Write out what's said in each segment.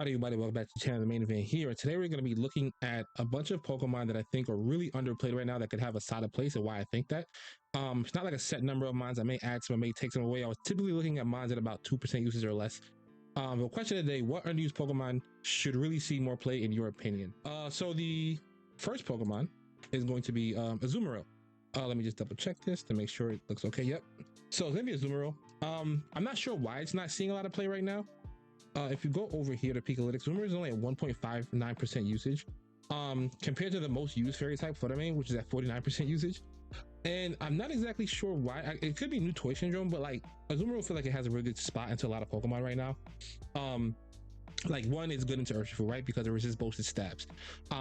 Howdy everybody, welcome back to the channel, the main event here. And today we're going to be looking at a bunch of Pokemon that I think are really underplayed right now that could have a solid place, and why I think that. It's not like a set number of mons. I may add some, I may take some away. I was typically looking at mons at about 2% usage or less. The question of the day, what underused Pokemon should really see more play in your opinion? So the first Pokemon is going to be Azumarill. Let me just double check this to make sure it looks okay. Yep. So it's going to be Azumarill. I'm not sure why it's not seeing a lot of play right now. If you go over here to Peakalytics, Azumarill is only at 1.59% usage, compared to the most used fairy type PokeMaineEvent, which is at 49% usage. And I'm not exactly sure why. It could be new toy syndrome, but like Azumarill feel like it has a really good spot into a lot of Pokemon right now. Like one is good into Urshifu, right? Because it resists both its stabs,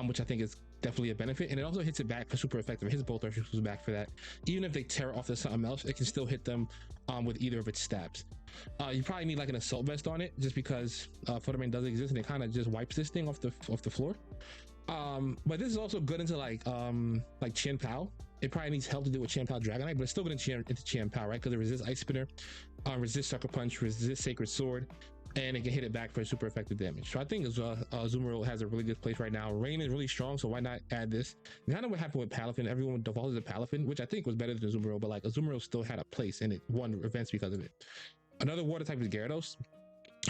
which I think is definitely a benefit. And it also hits it back for super effective. It hits both Urshifus back for that. Even if they tear off to something else, it can still hit them with either of its stabs. You probably need like an assault vest on it, just because PokeMaineEvent does exist and it kind of just wipes this thing off the floor. But this is also good into like Chien-Pao. It probably needs help to do with Chien-Pao Dragonite, but it's still going to into Chien-Pao, right? Because it resists Ice Spinner, resists Sucker Punch, resists Sacred Sword, and it can hit it back for super effective damage. So I think Azumarill has a really good place right now. Rain is really strong, so why not add this? And kind of what happened with Palafin, everyone defaulted to Palafin, which I think was better than Azumarill, but like Azumarill still had a place and it won events because of it. Another water type is Gyarados.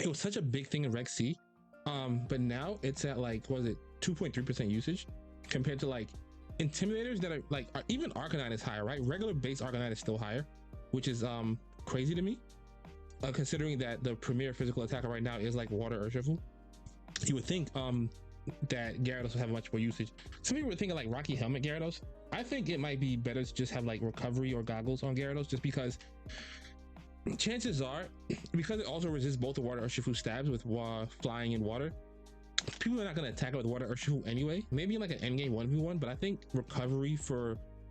It was such a big thing in Reg C, but now it's at like, what is it, 2.3% usage compared to like Intimidators that are like, even Arcanine is higher, right? Regular base Arcanine is still higher, which is crazy to me, considering that the premier physical attacker right now is like Water Urshifu. You would think that Gyarados would have much more usage. Some people were thinking like Rocky Helmet Gyarados. I think it might be better to just have like recovery or goggles on Gyarados, just because chances are, because it also resists both the Water Urshifu stabs with flying in water, people are not going to attack it with Water Urshifu anyway. Maybe like an endgame 1v1, but I think recovery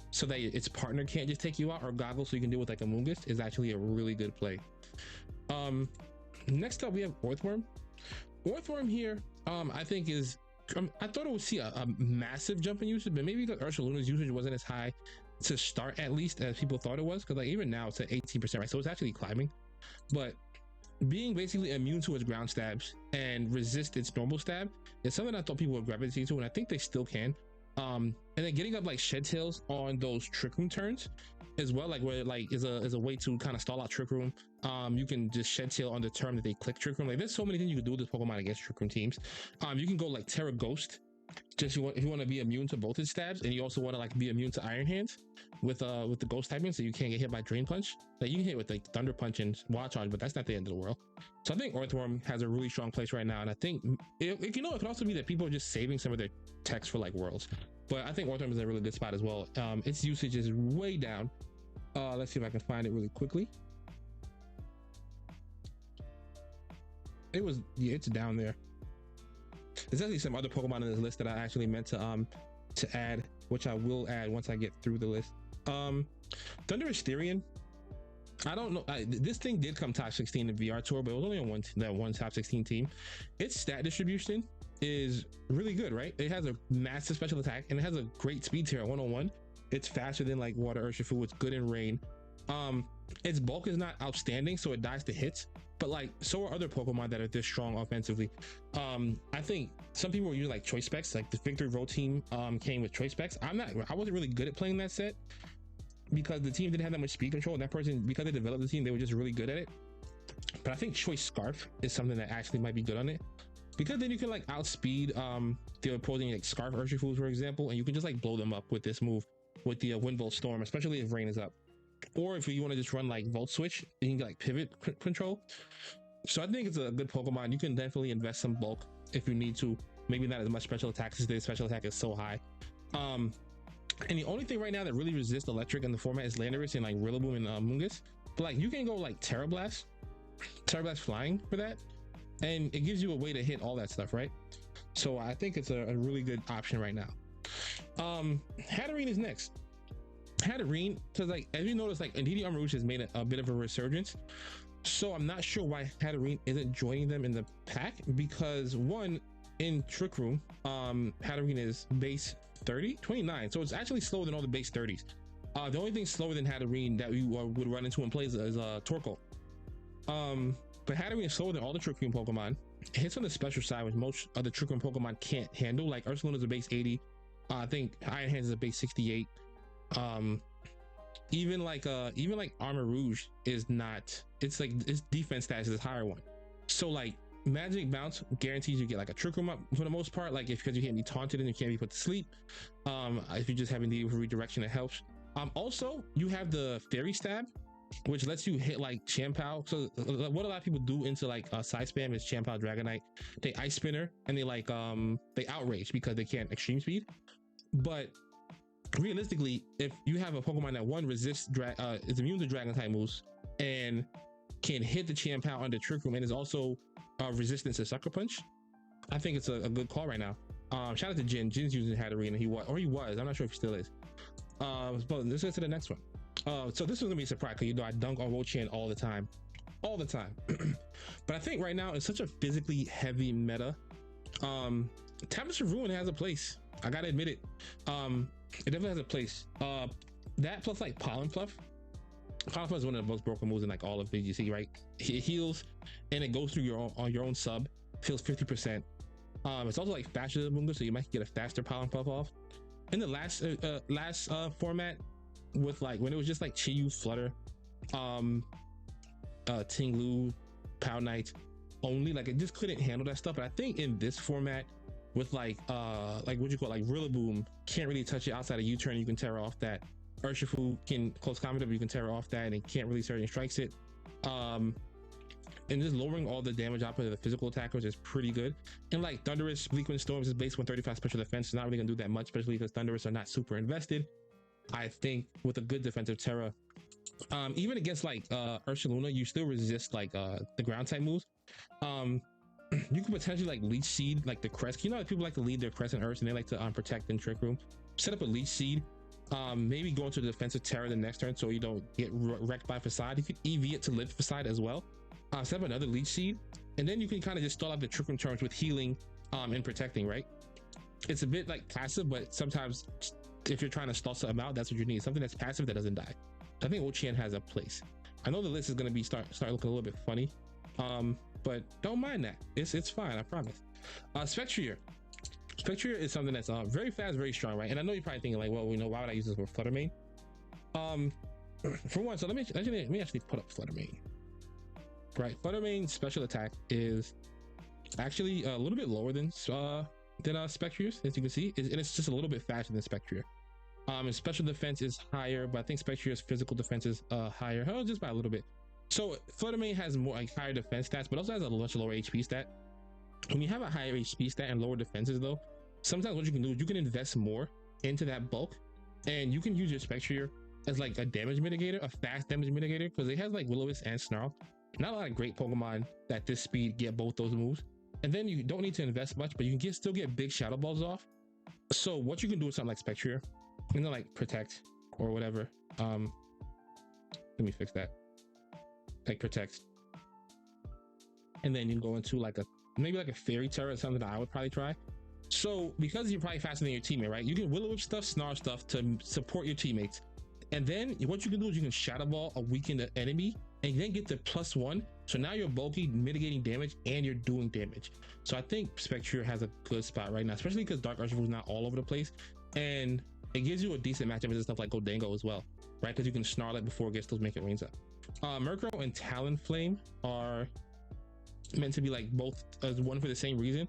so that its partner can't just take you out, or goggles so you can deal with like a Mungus, is actually a really good play. Next up we have Orthworm. Orthworm here, I think is, I thought it would see a massive jump in usage, but maybe because Urshiluna's usage wasn't as high to start, at least, as people thought it was, because like even now it's at 18%, right? So it's actually climbing. But being basically immune to its ground stabs and resist its normal stab is something I thought people would gravitate to, and I think they still can. And then getting up like Shed Tails on those Trick Room turns as well, like where like is a way to kind of stall out Trick Room. You can just Shed Tail on the turn that they click Trick Room. Like there's so many things you can do with this Pokemon against Trick Room teams. You can go like Terra Ghost, just if you want to be immune to both its stabs, and you also want to like be immune to Iron Hands with the Ghost typing, so you can't get hit by Drain Punch. Like you can hit with like Thunder Punch and Wild Charge, but that's not the end of the world. So I think Orthworm has a really strong place right now, and I think it could also be that people are just saving some of their techs for like Worlds. But I think Orthworm is a really good spot as well. Its usage is way down. Let's see if I can find it really quickly. It's down there. There's actually some other Pokemon in this list that I actually meant to add, which I will add once I get through the list. Thundurus Therian. I don't know. This thing did come top 16 in VR Tour, but it was only on one top 16 team. Its stat distribution is really good, right? It has a massive special attack and it has a great speed tier at 101. It's faster than like Water Urshifu. It's good in rain. Its bulk is not outstanding, so it dies to hits, but like so are other Pokemon that are this strong offensively. I think some people were using like choice specs, like the Victory Road team came with choice specs. I wasn't really good at playing that set because the team didn't have that much speed control, and that person, because they developed the team, they were just really good at it. But I think choice Scarf is something that actually might be good on it, because then you can like outspeed the opposing like Scarf Urshifus, for example, and you can just like blow them up with this move with the Wind Volt Storm, especially if rain is up. Or if you want to just run like Volt Switch, you can get like pivot control. So I think it's a good Pokemon. You can definitely invest some bulk if you need to. Maybe not as much special attacks, as the special attack is so high. And the only thing right now that really resists electric in the format is Landorus and like Rillaboom and Mungus. But like you can go like Terra Blast flying for that, and it gives you a way to hit all that stuff, right? So I think it's a really good option right now. Hatterene is next. Hatterene, because like as you notice, like Indeedee Armarouge has made a bit of a resurgence, so I'm not sure why Hatterene isn't joining them in the pack, because one, in Trick Room, Hatterene is base 29, so it's actually slower than all the base 30s. The only thing slower than Hatterene that you would run into in plays is Torkoal. But Hatterene is slower than all the Trick Room Pokemon. hits on the special side, which most other Trick Room Pokemon can't handle. Like Ursaluna is a base 80. I think Iron Hands is a base 68. Even like Armor Rouge is not. It's like its defense stats is a higher one. So like Magic Bounce guarantees you get like a Trick Room up for the most part. Like because you can't be taunted and you can't be put to sleep. If you're just having the redirection, it helps. Also, you have the Fairy Stab, which lets you hit like Champao. So what a lot of people do into like side spam is Champao, Dragonite. They Ice Spinner and they like they Outrage because they can't Extreme Speed. But realistically, if you have a Pokemon that one resists is immune to Dragon type moves and can hit the Champao under Trick Room and is also resistant to Sucker Punch, I think it's a good call right now. Shout out to Jin. Jin's using Hatterene, and he was. I'm not sure if he still is. But let's get to the next one. So this is gonna be a surprise because you know I dunk on Wo-Chien all the time. But I think right now it's such a physically heavy meta. Tempest of Ruin has a place. I gotta admit it. It definitely has a place. That plus like Pollen Fluff. Pollen Fluff is one of the most broken moves in like all of VGC, right? It heals and it goes through your own sub. Feels 50%. It's also like faster than Bunga, so you might get a faster Pollen Fluff off. In the last format, with like when it was just like Chiyu, Flutter, Tinglu, Pow Knight only, like it just couldn't handle that stuff. But I think in this format, with like what you call like Rillaboom, can't really touch it outside of U-turn. You can tear off that. Urshifu can close combat, but you can tear off that and can't really certain strikes it. And just lowering all the damage output of the physical attackers is pretty good. And like Thunderous, Bleak Wind Storms is base 135 special defense. It's not really gonna do that much, especially because Thunderous are not super invested. I think with a good defensive Terra, even against like Ursaluna, you still resist like the ground type moves. You could potentially like Leech Seed, like the Crest. You know, like people like to lead their Crest and Earth, and they like to protect and Trick Room. Set up a Leech Seed. Maybe go into the defensive Terra the next turn so you don't get wrecked by Facade. You could EV it to live Facade as well. Set up another Leech Seed, and then you can kind of just stall out the Trick Room turns with healing and protecting, right? It's a bit like passive, but sometimes if you're trying to stall something out, that's what you need. Something that's passive that doesn't die. I think Wo-Chien has a place. I know the list is going to be start looking a little bit funny, but don't mind that. It's fine, I promise. Spectrier. Spectrier is something that's very fast, very strong, right? And I know you're probably thinking like, well, you know, why would I use this for Fluttermane? For one, so let me actually put up Fluttermane. Right, Fluttermane's special attack is actually a little bit lower than Spectrier's, as you can see, and it's just a little bit faster than Spectrier. His special defense is higher, but I think Spectrier's physical defense is higher, just by a little bit. So Fluttermane has more like higher defense stats, but also has a much lower HP stat. When you have a higher HP stat and lower defenses, though, sometimes what you can do is you can invest more into that bulk, and you can use your Spectrier as like a damage mitigator, a fast damage mitigator, because it has like Will-O-Wisp and Snarl. Not a lot of great Pokemon at this speed get both those moves. And then you don't need to invest much, but you can still get big Shadow Balls off. So what you can do with something like Spectrier, and then like Protect or whatever. Let me fix that. Like Protect. And then you can go into like maybe like a Fairy Terror, something that I would probably try. So because you're probably faster than your teammate, right? You can Will-O-Wisp stuff, Snarl stuff to support your teammates. And then what you can do is you can Shadow Ball a weakened enemy and then get the +1. So now you're bulky, mitigating damage, and you're doing damage. So I think Spectrier has a good spot right now, especially because Dark Urshifu is not all over the place. And it gives you a decent matchup with stuff like Goldango as well, right? Because you can Snarl it before it gets those Make It Rains up. Murkrow and Talonflame are meant to be like both as one for the same reason.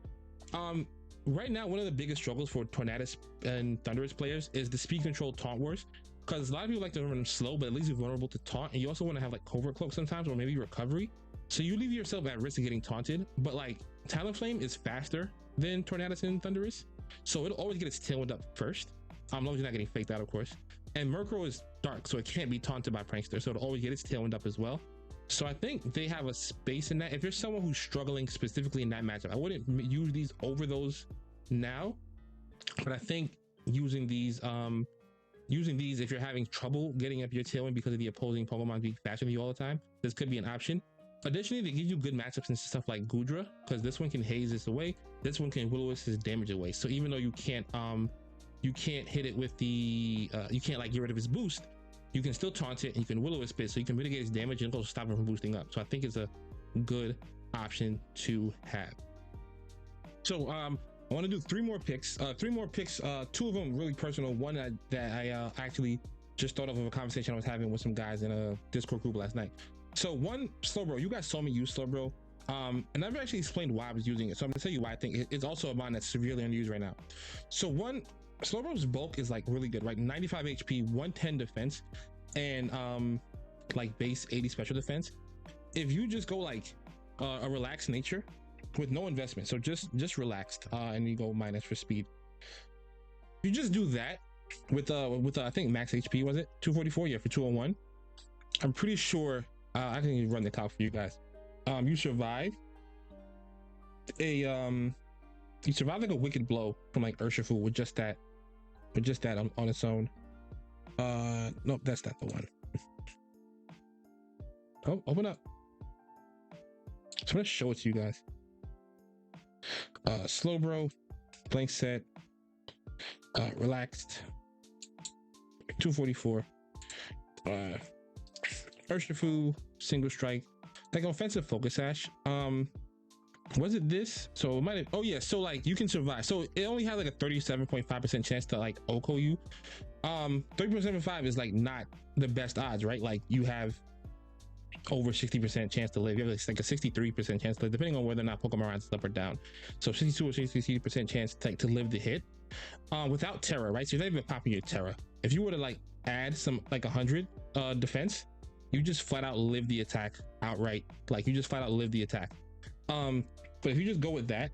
Right now, one of the biggest struggles for Tornadus and Thundurus players is the speed control taunt wars. Because a lot of people like to run them slow, but at least you're vulnerable to taunt, and you also want to have like Covert Cloak sometimes, or maybe recovery. So you leave yourself at risk of getting taunted. But like Talonflame is faster than Tornadus and Thundurus, so it'll always get its Tailwind up first. As long as you're not getting faked out, of course. And Murkrow is dark, so it can't be taunted by Prankster, so it'll always get its Tailwind up as well. So I think they have a space in that. If you're someone who's struggling specifically in that matchup, I wouldn't use these over those now, but I think using these if you're having trouble getting up your Tailwind because of the opposing Pokemon being faster than you all the time, this could be an option. Additionally, they give you good matchups and stuff like Goodra, because this one can haze this away, this one can Will-O-Wisp his damage away. So even though you can't hit it with the you can't like get rid of his boost, you can still taunt it and you can Will-O-Wisp it, so you can mitigate his damage and also stop him from boosting up. So I think it's a good option to have. So I want to do three more picks. Two of them really personal. One that I actually just thought of a conversation I was having with some guys in a Discord group last night. So one, Slowbro. You guys saw me use Slowbro. And I've actually explained why I was using it. So I'm gonna tell you why I think it's also a mod that's severely underused right now. So one, Slowbro's bulk is like really good, right? 95 HP, 110 defense, and like base 80 special defense. If you just go like a relaxed nature with no investment, so just relaxed, and you go minus for speed. You just do that with I think max HP, was it 244? Yeah, for 201. I'm pretty sure I can even run the calc for you guys. You survive like a wicked blow from like Urshifu with just that on its own. Nope, that's not the one. Oh, open up. So I'm gonna show it to you guys. Slowbro, blank set, relaxed, 244, Urshifu, single strike, like offensive focus sash. Was it this? So it might have, oh yeah, so like you can survive. So it only has like a 37.5% chance to like OHKO you. 30.75 is like not the best odds, right? Like you have over 60% chance to live. You have like a 63% chance to live, depending on whether or not Pokemon is up or down. So 62 or 60% chance to live the hit without Terra, right? So you're not even popping your Terra. If you were to like add some like 100 defense, you just flat out live the attack outright. Like you just flat out live the attack. But if you just go with that,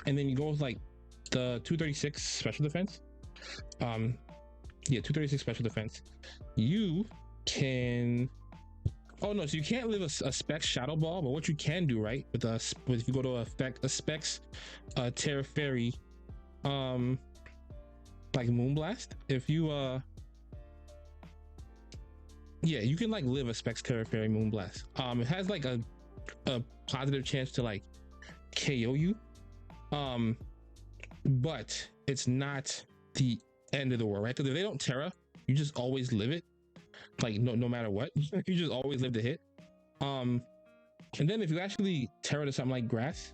and then you go with like the 236 special defense, yeah, 236 special defense, you can. Oh no, so you can't live a Specs Shadow Ball, but what you can do, right, with if you go to a Specs Terra Fairy, like Moonblast, if you yeah, you can like live a Specs Terra Fairy Moonblast. It has like a positive chance to like KO you, but it's not the end of the world, right? Because if they don't Terra, you just always live it, like no matter what. You just always live the hit. And then if you actually Terra to something like grass,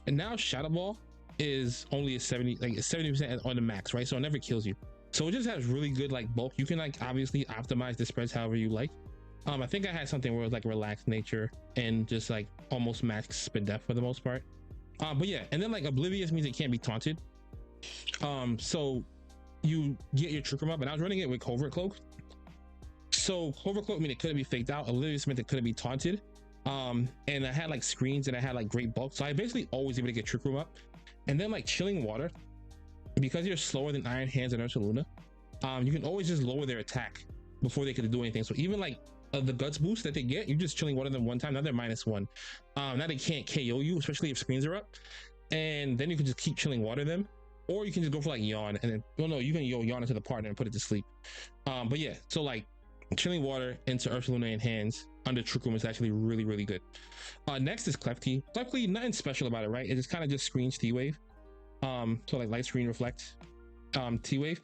and now Shadow Ball is only a 70% on the max, right? So it never kills you. So it just has really good like bulk. You can like obviously optimize the spreads however you like. I think I had something where it was like relaxed nature and just like almost max spin depth for the most part. But yeah, and then like Oblivious means it can't be taunted. So you get your Trick Room up, and I was running it with Covert Cloak. So Covert Cloak mean it couldn't be faked out. Oblivious meant it couldn't be taunted. And I had like screens and I had like great bulk. So I basically always able to get Trick Room up. And then like Chilling Water, because you're slower than Iron Hands and Ursaluna, you can always just lower their attack before they could do anything. So even like the guts boost that they get, you just Chilling Water them one time, now they're -1. Now they can't KO you, especially if screens are up, and then you can just keep Chilling Water them, or you can just go for like Yawn, and then no, you can Yawn into the partner and put it to sleep. But yeah, so like Chilling Water into Ursaluna and Hands under Trick Room is actually really good. Next is Klefki. Klefki, nothing special about it, right? It just kind of just screens T-Wave. So like Light Screen Reflect, T-Wave.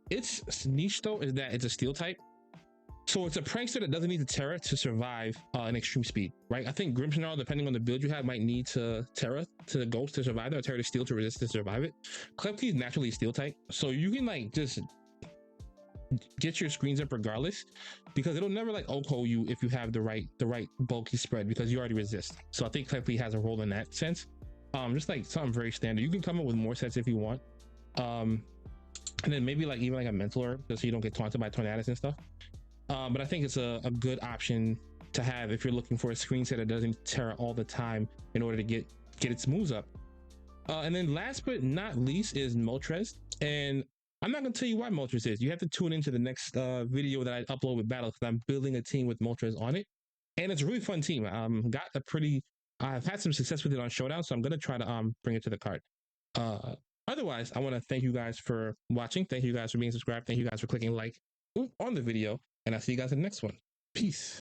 Its niche though is that it's a Steel type. So it's a prankster that doesn't need to Terra to survive an extreme speed, right? I think Grimmsnarl, depending on the build you have, might need to Terra to the Ghost to survive it, or Terra to Steel to resist to survive it. Klefki is naturally Steel type, so you can like just get your screens up regardless, because it'll never like OHKO you if you have the right bulky spread, because you already resist. So I think Klefki has a role in that sense. Just like something very standard. You can come up with more sets if you want. And then maybe like even like a Mental Herb, just so you don't get taunted by Tornadus and stuff. But I think it's a good option to have if you're looking for a screen set that doesn't Terra all the time in order to get its moves up. And then last but not least is Moltres. And I'm not going to tell you why Moltres is. You have to tune into the next video that I upload with Battle, because I'm building a team with Moltres on it. And it's a really fun team. I've had some success with it on Showdown, so I'm going to try to bring it to the card. Otherwise, I want to thank you guys for watching. Thank you guys for being subscribed. Thank you guys for clicking like on the video. And I'll see you guys in the next one. Peace.